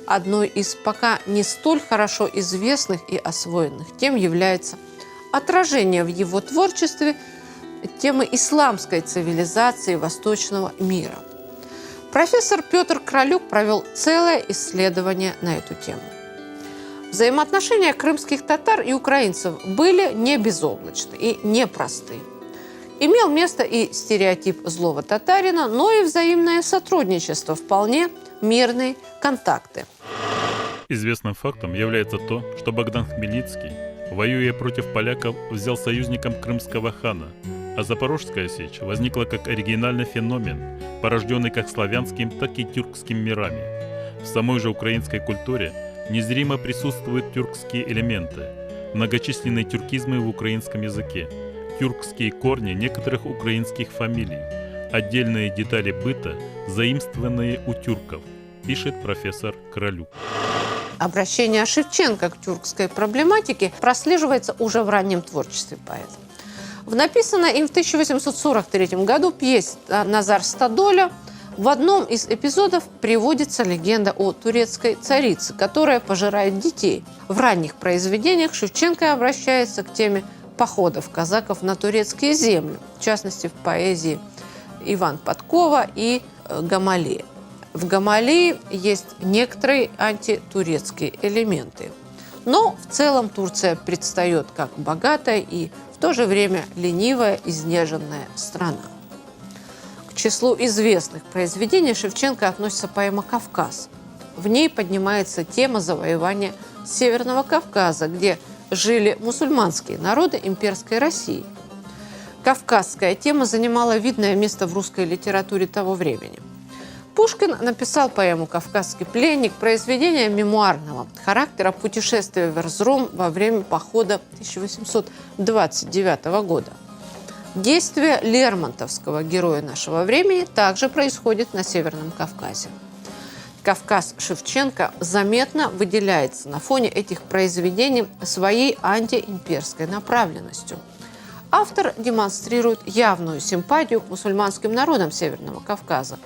Одной из пока не столь хорошо известных и освоенных тем является отражение в его творчестве темы исламской цивилизации восточного мира. Профессор Петр Кралюк провел целое исследование на эту тему. Взаимоотношения крымских татар и украинцев были не безоблачны и непросты. Имел место и стереотип злого татарина, но и взаимное сотрудничество, вполне мирные контакты. Известным фактом является то, что Богдан Хмельницкий, воюя против поляков, взял союзником крымского хана, а Запорожская сечь возникла как оригинальный феномен, порожденный как славянским, так и тюркским мирами. В самой же украинской культуре незримо присутствуют тюркские элементы, многочисленные тюркизмы в украинском языке, тюркские корни некоторых украинских фамилий, отдельные детали быта, заимствованные у тюрков, пишет профессор Кралюк. Обращение Шевченко к тюркской проблематике прослеживается уже в раннем творчестве поэта. В написанной им в 1843 году пьесе «Назар Стодоля» в одном из эпизодов приводится легенда о турецкой царице, которая пожирает детей. В ранних произведениях Шевченко обращается к теме походов казаков на турецкие земли, в частности, в поэзии Иван Подкова и Гамалея. В Гамалее есть некоторые антитурецкие элементы. Но в целом Турция предстает как богатая и в то же время ленивая, изнеженная страна. К числу известных произведений Шевченко относится поэма «Кавказ». В ней поднимается тема завоевания Северного Кавказа, где жили мусульманские народы имперской России. Кавказская тема занимала видное место в русской литературе того времени. Пушкин написал поэму «Кавказский пленник», произведение мемуарного характера, путешествия в Эрзрум во время похода 1829 года. Действие лермонтовского героя нашего времени также происходит на Северном Кавказе. Кавказ Шевченко заметно выделяется на фоне этих произведений своей антиимперской направленностью. Автор демонстрирует явную симпатию к мусульманским народам Северного Кавказа.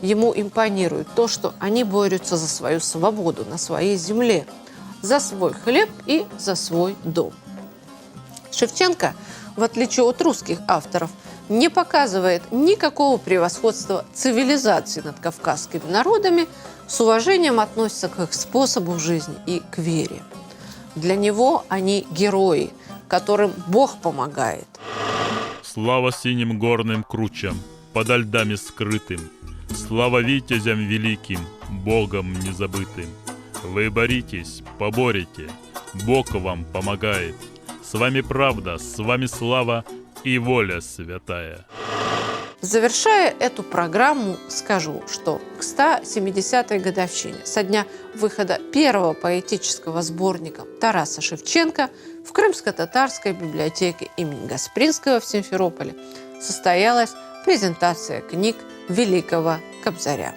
Ему импонирует то, что они борются за свою свободу на своей земле, за свой хлеб и за свой дом. Шевченко, в отличие от русских авторов, не показывает никакого превосходства цивилизации над кавказскими народами, с уважением относится к их способу жизни и к вере. Для него они герои, которым Бог помогает. Слава синим горным кручам, подо льдами скрытым, слава витязям великим, Богом незабытым. Вы боритесь, поборете, Бог вам помогает. С вами правда, с вами слава и воля святая. Завершая эту программу, скажу, что к 170-й годовщине со дня выхода первого поэтического сборника Тараса Шевченко в Крымско-татарской библиотеке имени Гаспринского в Симферополе состоялась презентация книг великого Кобзаря,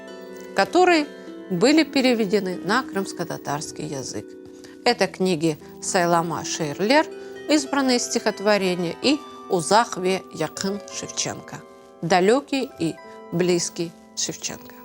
которые были переведены на крымско-татарский язык. Это книги Сайлама Шейрлер, избранные стихотворения, и Узах ве Якын Шевченко, далекий и близкий Шевченко.